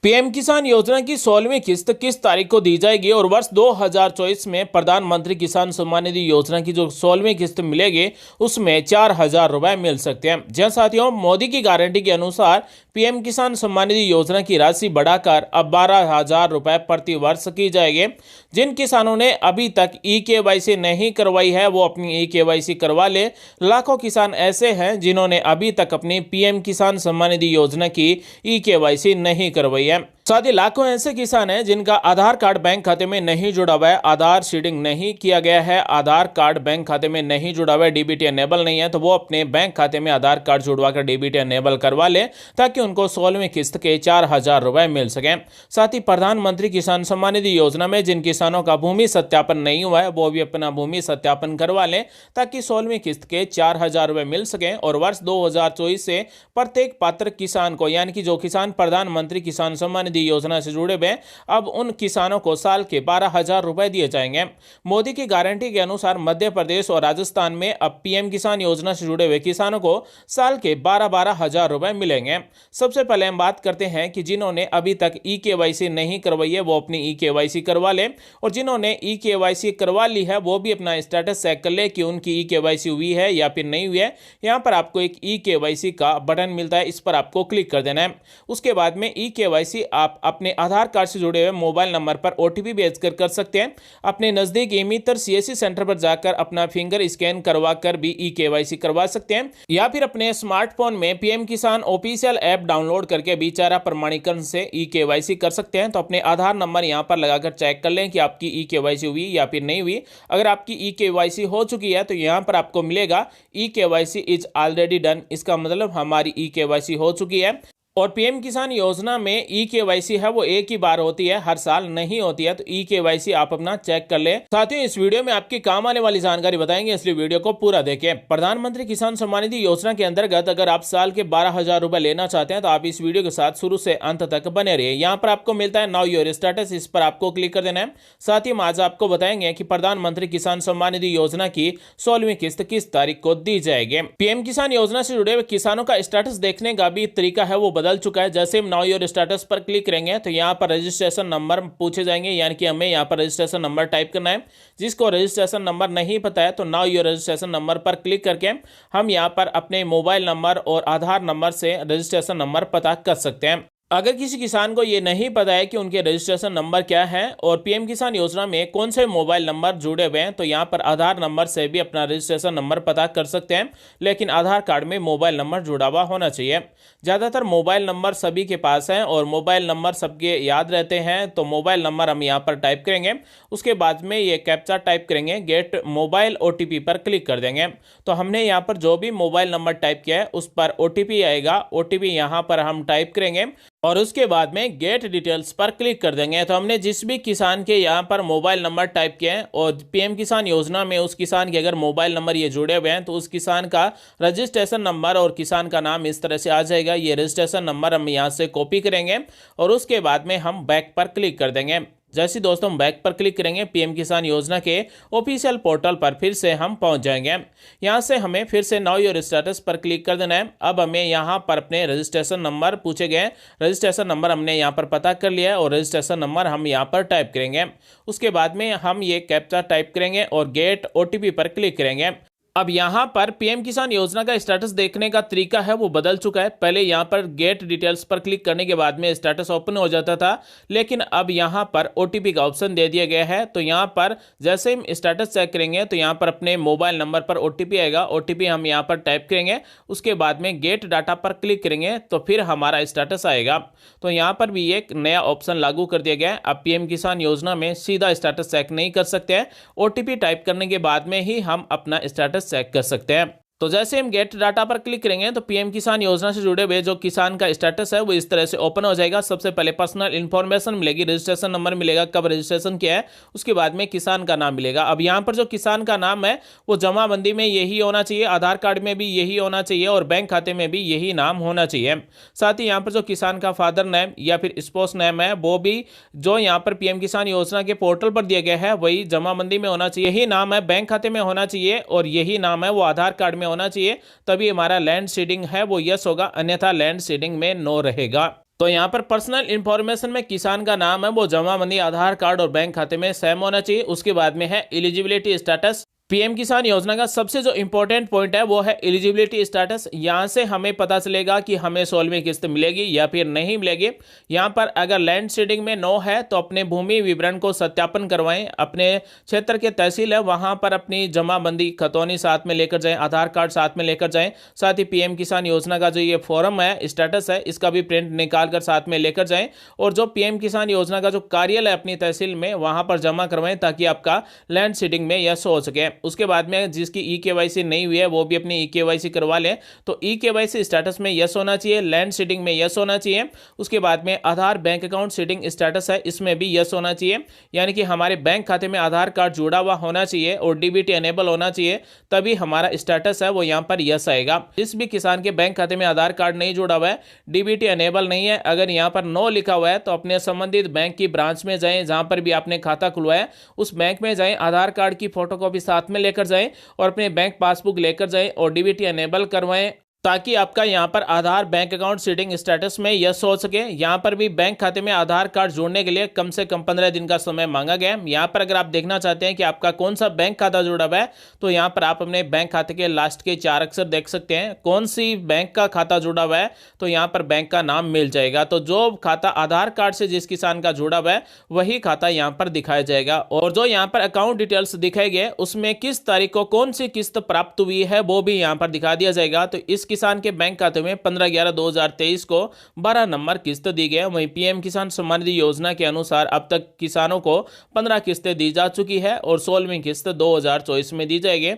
PM किसान योजना की 16वीं किस्त किस तारीख को दी जाएगी और वर्ष 2024 में प्रधानमंत्री किसान सम्मान निधि योजना की जो 16वीं किस्त मिलेगी उसमें 4,000 रुपए मिल सकते हैं। जी साथियों, मोदी की गारंटी के अनुसार पीएम किसान सम्मान निधि योजना की राशि बढ़ाकर अब 12,000 रुपए प्रति वर्ष की जाएगी। जिन किसानों ने अभी तक ई-केवाईसी नहीं करवाई है वो अपनी ई-केवाईसी करवा ले। लाखों किसान ऐसे हैं जिन्होंने अभी तक अपनी पीएम किसान सम्मान निधि योजना की ई-केवाईसी नहीं करवाई है। साथ ही लाखों ऐसे किसान हैं जिनका आधार कार्ड बैंक खाते में नहीं जुड़ा हुआ है, आधार सीडिंग नहीं किया गया है, आधार कार्ड बैंक खाते में नहीं जुड़ा हुआ है, डीबीटी अनेबल नहीं है, तो वो अपने बैंक खाते में आधार कार्ड जुड़वाकर डीबीटी अनेबल करवा ले ताकि उनको 16वीं किस्त के 4,000 रुपए मिल सके। साथ ही प्रधानमंत्री किसान सम्मान निधि योजना में जिन किसानों का भूमि सत्यापन नहीं हुआ है वो भी अपना भूमि सत्यापन करवा लें ताकि 16वीं किस्त के 4,000 रुपए मिल सके। और वर्ष 2024 से प्रत्येक पात्र किसान को, यानी कि जो किसान प्रधानमंत्री किसान सम्मान निधि योजना से जुड़े हुए, अब उन किसानों को साल के 12,000 रुपए दिए जाएंगे। मोदी की गारंटी के अनुसार मध्य प्रदेश और राजस्थान में अब पीएम किसान योजना से जुड़े हुए किसानों को साल के 12,000 रुपए मिलेंगे। सबसे पहले हम बात करते हैं कि जिन्होंने अभी तक ई-केवाईसी नहीं करवाई है वो अपनी ई-केवाईसी करवा ले, और जिन्होंने ई-केवाईसी करवा ली है वो भी अपना स्टेटस चेक कर ले कि उनकी ई-केवाईसी हुई है या फिर नहीं हुई है। यहां पर आपको एक ई-केवाईसी का बटन मिलता है, इस पर आपको क्लिक कर देना है। उसके बाद में ई-केवाईसी आप अपने आधार कार्ड से जुड़े हुए मोबाइल नंबर पर ओटीपी भेजकर कर सकते हैं। अपने नजदीकी मित्र सीएससी सेंटर पर जाकर अपना फिंगर स्कैन करवा कर भी ई-केवाईसी करवा सकते हैं, या फिर अपने स्मार्टफोन में पीएम किसान ऑफिशियल ऐप डाउनलोड करके भी चारा प्रमाणीकरण से ई-केवाईसी कर सकते हैं। तो अपने आधार नंबर यहां पर लगाकर चेक कर लें कि आपकी ई-केवाईसी हुई या फिर नहीं हुई। अगर आपकी ई-केवाईसी हो चुकी है तो यहां पर आपको मिलेगा ई-केवाईसी इज ऑलरेडी डन, इसका मतलब हमारी ई-केवाईसी हो चुकी है। और पीएम किसान योजना में ई-केवाईसी है वो एक ही बार होती है, हर साल नहीं होती है, तो ई-केवाईसी आप अपना चेक कर ले। साथियों, इस वीडियो में आपकी काम आने वाली जानकारी बताएंगे, इसलिए वीडियो को पूरा देखें। प्रधानमंत्री किसान सम्मान निधि योजना के अंतर्गत अगर आप साल के 12,000 रुपए लेना चाहते हैं तो आप इस वीडियो के साथ शुरू से अंत तक बने रहिए। यहाँ पर आपको मिलता है नाउ योर स्टेटस, इस पर आपको क्लिक कर देना है। साथ ही हम आज आपको बताएंगे कि प्रधानमंत्री किसान सम्मान निधि योजना की 16वीं किस्त किस तारीख को दी जाएगी। पीएम किसान योजना से जुड़े हुए किसानों का स्टेटस देखने का भी तरीका है वो बदल चुका है। जैसे हम नाउ योर स्टेटस पर क्लिक करेंगे तो यहाँ पर रजिस्ट्रेशन नंबर पूछे जाएंगे, यानी कि हमें यहाँ पर रजिस्ट्रेशन नंबर टाइप करना है। जिसको रजिस्ट्रेशन नंबर नहीं पता है तो नाउ योर रजिस्ट्रेशन नंबर पर क्लिक करके हम यहाँ पर अपने मोबाइल नंबर और आधार नंबर से रजिस्ट्रेशन नंबर पता कर सकते हैं। अगर किसी किसान को ये नहीं पता है कि उनके रजिस्ट्रेशन नंबर क्या है और पीएम किसान योजना में कौन से मोबाइल नंबर जुड़े हुए हैं, तो यहाँ पर आधार नंबर से भी अपना रजिस्ट्रेशन नंबर पता कर सकते हैं, लेकिन आधार कार्ड में मोबाइल नंबर जुड़ा हुआ होना चाहिए। ज़्यादातर मोबाइल नंबर सभी के पास हैं और मोबाइल नंबर सबके याद रहते हैं, तो मोबाइल नंबर हम यहाँ पर टाइप करेंगे। उसके बाद में ये कैप्चा टाइप करेंगे, गेट मोबाइल ओटीपी पर क्लिक कर देंगे। तो हमने यहाँ पर जो भी मोबाइल नंबर टाइप किया है उस पर ओटीपी आएगा, ओटीपी यहाँ पर हम टाइप करेंगे और उसके बाद में गेट डिटेल्स पर क्लिक कर देंगे। तो हमने जिस भी किसान के यहाँ पर मोबाइल नंबर टाइप किए हैं और पीएम किसान योजना में उस किसान के अगर मोबाइल नंबर ये जुड़े हुए हैं तो उस किसान का रजिस्ट्रेशन नंबर और किसान का नाम इस तरह से आ जाएगा। ये रजिस्ट्रेशन नंबर हम यहाँ से कॉपी करेंगे और उसके बाद में हम बैक पर क्लिक कर देंगे। जैसे दोस्तों हम बैक पर क्लिक करेंगे पीएम किसान योजना के ऑफिशियल पोर्टल पर फिर से हम पहुंच जाएंगे। यहां से हमें फिर से नाउ योर स्टेटस पर क्लिक कर देना है। अब हमें यहां पर अपने रजिस्ट्रेशन नंबर पूछे गए, रजिस्ट्रेशन नंबर हमने यहां पर पता कर लिया है और रजिस्ट्रेशन नंबर हम यहां पर टाइप करेंगे। उसके बाद में हम ये कैप्चा टाइप करेंगे और गेट ओटीपी पर क्लिक करेंगे। अब यहाँ पर पीएम किसान योजना का स्टेटस देखने का तरीका है वो बदल चुका है। पहले यहाँ पर गेट डिटेल्स पर क्लिक करने के बाद में स्टेटस ओपन हो जाता था, लेकिन अब यहाँ पर ओटीपी का ऑप्शन दे दिया गया है। तो यहाँ पर जैसे हम स्टेटस चेक करेंगे तो यहाँ पर अपने मोबाइल नंबर पर ओटीपी आएगा, ओटीपी हम यहाँ पर टाइप करेंगे। उसके बाद में गेट डाटा पर क्लिक करेंगे तो फिर हमारा स्टेटस आएगा। तो यहाँ पर भी एक नया ऑप्शन लागू कर दिया गया है। अब पीएम किसान योजना में सीधा स्टेटस चेक नहीं कर सकते हैं, ओटीपी टाइप करने के बाद में ही हम अपना स्टेटस चेक कर सकते हैं। तो जैसे हम गेट डाटा पर क्लिक करेंगे तो पीएम किसान योजना से जुड़े हुए जो किसान का स्टेटस है वो इस तरह से ओपन हो जाएगा। सबसे पहले पर्सनल इंफॉर्मेशन मिलेगी, रजिस्ट्रेशन नंबर मिलेगा, कब रजिस्ट्रेशन किया है, उसके बाद में किसान का नाम मिलेगा। अब यहाँ पर जो किसान का नाम है वो जमाबंदी में यही होना चाहिए, आधार कार्ड में भी यही होना चाहिए और बैंक खाते में भी यही नाम होना चाहिए। साथ ही यहाँ पर जो किसान का फादर नेम या फिर स्पोस नेम है वो भी जो यहाँ पर पीएम किसान योजना के पोर्टल पर दिया गया है वही जमाबंदी में होना चाहिए। यही नाम है बैंक खाते में होना चाहिए और यही नाम है वो आधार कार्ड में होना चाहिए, तभी हमारा लैंड सीडिंग है वो यस होगा, अन्यथा लैंड सीडिंग में नो रहेगा। तो यहाँ पर पर्सनल इंफॉर्मेशन में किसान का नाम है वो जमाबंदी आधार कार्ड और बैंक खाते में सेम होना चाहिए। उसके बाद में है एलिजिबिलिटी स्टेटस। पीएम किसान योजना का सबसे जो इंपॉर्टेंट पॉइंट है वो है एलिजिबिलिटी स्टेटस। यहाँ से हमें पता चलेगा कि हमें 16वीं किस्त मिलेगी या फिर नहीं मिलेगी। यहाँ पर अगर लैंड सीडिंग में नो है तो अपने भूमि विवरण को सत्यापन करवाएं। अपने क्षेत्र के तहसील है वहाँ पर अपनी जमाबंदी खतौनी साथ में लेकर जाएं, आधार कार्ड साथ में लेकर जाएं। साथ ही पीएम किसान योजना का जो ये फॉर्म है, स्टेटस है, इसका भी प्रिंट निकाल कर साथ में लेकर जाएं। और जो पीएम किसान योजना का जो कार्यालय अपनी तहसील में वहाँ पर जमा करवाएं ताकि आपका लैंड सीडिंग में यह हो सके। उसके बाद में जिसकी ई-केवाईसी नहीं हुई है वो भी अपनी ई-केवाईसी करवा लें। तो ई-केवाईसी स्टेटस में यस होना चाहिए, लैंड सीडिंग में यस होना चाहिए। उसके बाद में आधार बैंक अकाउंट सीडिंग स्टेटस है, इसमें भी यस होना चाहिए। यानी कि हमारे बैंक खाते में आधार कार्ड जुड़ा हुआ होना चाहिए और डीबीटी एनेबल होना चाहिए, तभी हमारा स्टेटस है वो यहाँ पर यस आएगा। जिस भी किसान के बैंक खाते में आधार कार्ड नहीं जुड़ा हुआ है, डीबीटी एनेबल नहीं है, अगर यहाँ पर नो लिखा हुआ है तो अपने संबंधित बैंक की ब्रांच में जाएं, जहां पर भी आपने खाता खुलवाया उस बैंक में जाएं, आधार कार्ड की फोटोकॉपी साथ में लेकर जाएं और अपने बैंक पासबुक लेकर जाएं और डीबीटी एनेबल करवाएं ताकि आपका यहां पर आधार बैंक अकाउंट सीडिंग स्टेटस में यस हो सके। यहां पर भी बैंक खाते में आधार कार्ड जोड़ने के लिए कम से कम 15 दिन का समय मांगा गया है। यहां पर अगर आप देखना चाहते हैं कि आपका कौन सा बैंक खाता जुड़ा हुआ है तो यहां पर आप अपने बैंक खाते के लास्ट के 4 अक्षर देख सकते हैं। कौन सी बैंक का खाता जुड़ा हुआ है तो यहां पर बैंक का नाम मिल जाएगा। तो जो खाता आधार कार्ड से जिस किसान का जुड़ा हुआ है वही खाता यहां पर दिखाया जाएगा। और जो यहां पर अकाउंट डिटेल्स दिखाए गए उसमें किस तारीख को कौन सी किस्त प्राप्त हुई है वो भी यहां पर दिखा दिया जाएगा। तो इस किसान के बैंक खाते में 15/11/2023 को 12 नंबर किस्त दी गई है। वहीं पीएम किसान सम्मान निधि योजना के अनुसार अब तक किसानों को 15 किस्तें दी जा चुकी है और 16वीं किस्त 2024 में दी जाएगी।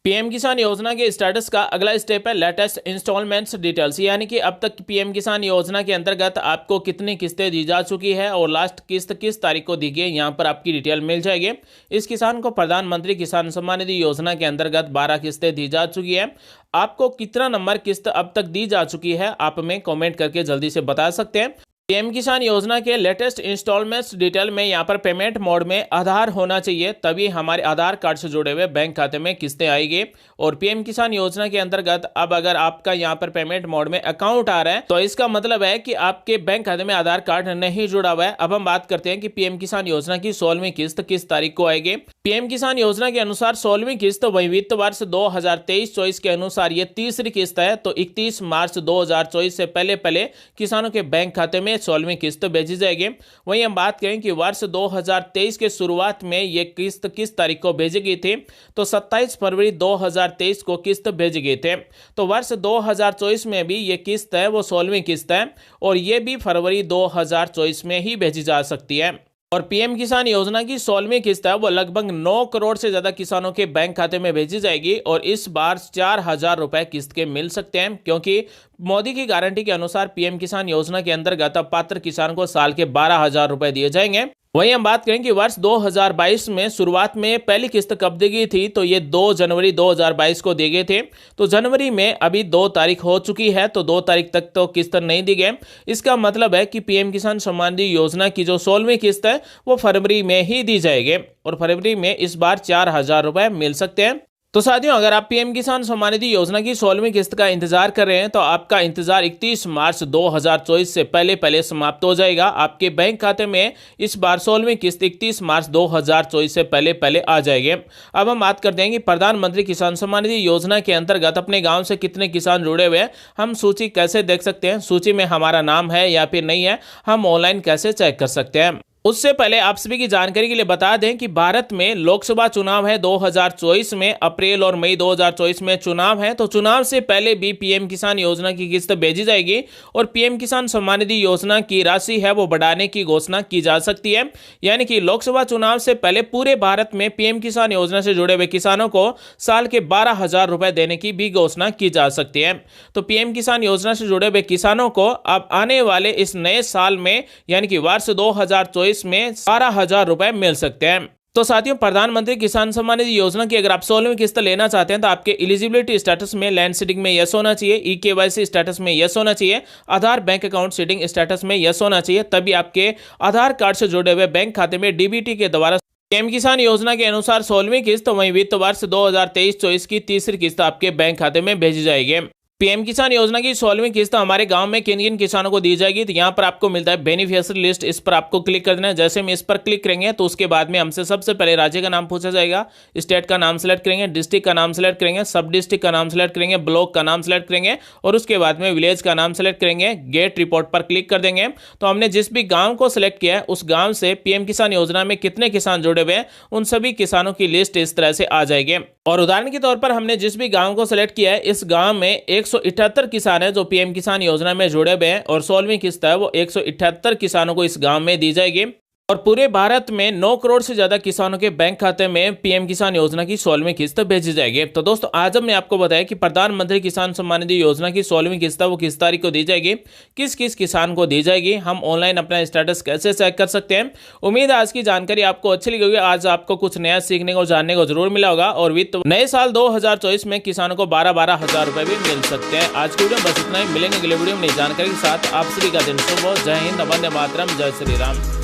पीएम किसान योजना के स्टेटस का अगला स्टेप है लेटेस्ट इंस्टॉलमेंट्स डिटेल्स, यानी कि अब तक पीएम किसान योजना के अंतर्गत आपको कितनी किस्तें दी जा चुकी है और लास्ट किस्त किस तारीख को दी गई, यहां पर आपकी डिटेल मिल जाएगी। इस किसान को प्रधानमंत्री किसान सम्मान निधि योजना के अंतर्गत 12 किस्तें दी जा चुकी है। आपको कितना नंबर किस्त अब तक दी जा चुकी है आप हमें कॉमेंट करके जल्दी से बता सकते हैं। पीएम किसान योजना के लेटेस्ट इंस्टॉलमेंट्स डिटेल में यहाँ पर पेमेंट मोड में आधार होना चाहिए, तभी हमारे आधार कार्ड से जुड़े हुए बैंक खाते में किस्तें आएगी। और पीएम किसान योजना के अंतर्गत अब अगर आपका यहाँ पर पेमेंट मोड में अकाउंट आ रहा है तो इसका मतलब है कि आपके बैंक खाते में आधार कार्ड नहीं जुड़ा हुआ है। अब हम बात करते हैं कि पीएम किसान योजना की 16वीं किस्त किस तारीख को आएगी। पीएम किसान योजना के अनुसार 16वीं किस्त वही वित्त वर्ष 2023-24 के अनुसार ये तीसरी किस्त है। तो 31 मार्च 2024 से पहले किसानों के बैंक खाते में 16वीं किस्त भेजी जाएगी। वहीं हम बात करें कि वर्ष 2023 के शुरुआत में ये किस्त किस तारीख को भेजी गई थी तो 27 फरवरी 2023 को किस्त भेजी गई थे। तो वर्ष 2024 में भी ये किस्त है वो 16वीं किस्त है और ये भी फरवरी 2024 में ही भेजी जा सकती है। और पीएम किसान योजना की 16वीं किस्त है वो लगभग 9 करोड़ से ज्यादा किसानों के बैंक खाते में भेजी जाएगी और इस बार 4,000 रुपए किस्त के मिल सकते हैं, क्योंकि मोदी की गारंटी के अनुसार पीएम किसान योजना के अंतर्गत अब पात्र किसान को साल के 12,000 रुपए दिए जाएंगे। वहीं हम बात करें कि वर्ष 2022 में शुरुआत में पहली किस्त कब दी गई थी तो ये 2 जनवरी 2022 को दी गए थे। तो जनवरी में अभी 2 तारीख हो चुकी है तो 2 तारीख तक तो किस्त नहीं दी गई। इसका मतलब है कि पीएम किसान सम्मान निधि योजना की जो 16वीं किस्त है वो फरवरी में ही दी जाएगी और फरवरी में इस बार 4,000 रुपए मिल सकते हैं। तो साथियों, अगर आप पीएम किसान सम्मान निधि योजना की 16वीं किस्त का इंतजार कर रहे हैं तो आपका इंतजार 31 मार्च 2024 से पहले समाप्त हो जाएगा। आपके बैंक खाते में इस बार 16वीं किस्त 31 मार्च 2024 से पहले आ जाएगी। अब हम बात करते हैं कि प्रधानमंत्री किसान सम्मान निधि योजना के अंतर्गत अपने गाँव से कितने किसान जुड़े हुए हैं, हम सूची कैसे देख सकते हैं, सूची में हमारा नाम है या फिर नहीं है, हम ऑनलाइन कैसे चेक कर सकते हैं। उससे पहले आप सभी की जानकारी के लिए बता दें कि भारत में लोकसभा चुनाव है 2024 में, अप्रैल और मई 2024 में चुनाव है। तो चुनाव से पहले भी पीएम किसान योजना की किस्त भेजी जाएगी और पीएम किसान सम्मान निधि योजना की राशि है वो बढ़ाने की घोषणा की जा सकती है। यानी कि लोकसभा चुनाव से पहले पूरे भारत में पीएम किसान योजना से जुड़े हुए किसानों को साल के 12,000 रुपए देने की भी घोषणा की जा सकती है। तो पीएम किसान योजना से जुड़े हुए किसानों को अब आने वाले इस नए साल में यानी कि वर्ष 2024 में 12,000 रुपए मिल सकते हैं। तो साथियों, प्रधानमंत्री किसान सम्मान निधि योजना की अगर आप 16वीं किस्त लेना चाहते हैं तो आपके एलिजिबिलिटी स्टेटस में लैंड सीडिंग में यस होना चाहिए, ई-केवाईसी स्टेटस में यस होना चाहिए, आधार बैंक अकाउंट सीडिंग स्टेटस में यस होना चाहिए, तभी आपके आधार कार्ड से जुड़े हुए बैंक खाते में डीबीटी के द्वारा पीएम किसान योजना के अनुसार 16वीं किस्त वहीं वित्त वर्ष 2023-24 की तीसरी किस्त आपके बैंक खाते में भेजी जाएगी। पीएम किसान योजना की 16वीं किस्त हमारे गांव में किन किन किसानों को दी जाएगी, तो यहाँ पर आपको मिलता है बेनिफिशियरी लिस्ट। इस पर आपको क्लिक कर देना है। जैसे हम इस पर क्लिक करेंगे तो उसके बाद में हमसे सबसे पहले राज्य का नाम पूछा जाएगा, स्टेट का नाम सेलेक्ट करेंगे, डिस्ट्रिक्ट का नाम सेलेक्ट करेंगे, सब डिस्ट्रिक्ट का नाम सेलेक्ट करेंगे, ब्लॉक का नाम सेलेक्ट करेंगे और उसके बाद में विलेज का नाम सेलेक्ट करेंगे। गेट रिपोर्ट पर क्लिक कर देंगे तो हमने जिस भी गाँव को सिलेक्ट किया है उस गाँव से पीएम किसान योजना में कितने किसान जुड़े हुए हैं उन सभी किसानों की लिस्ट इस तरह से आ जाएगी। और उदाहरण के तौर पर हमने जिस भी गांव को सिलेक्ट किया है इस गांव में 178 किसान है जो पीएम किसान योजना में जुड़े हुए हैं और 16वीं किस्त है वो 178 किसानों को इस गांव में दी जाएगी। और पूरे भारत में 9 करोड़ से ज्यादा किसानों के बैंक खाते में पीएम किसान योजना की 16वीं किस्त भेजी जाएगी। तो दोस्तों आज हमने आपको बताया कि प्रधानमंत्री किसान सम्मान निधि योजना की 16वीं किस्त वो किस तारीख को दी जाएगी, किस किस किसान को दी जाएगी, हम ऑनलाइन अपना स्टेटस कैसे चेक कर सकते हैं। उम्मीद है आज की जानकारी आपको अच्छी लगी होगी। आज आपको कुछ नया सीखने को जानने को जरूर मिला होगा और वित्त नए साल 2024 में किसानों को 12-12 हजार रुपए भी मिल सकते हैं। आज की वीडियो बस इतना ही, मिलेंगे अगले वीडियो में नई जानकारी के साथ। आप सभी का दिन शुभ हो। जय हिंद, वंदे मातरम, जय श्री राम।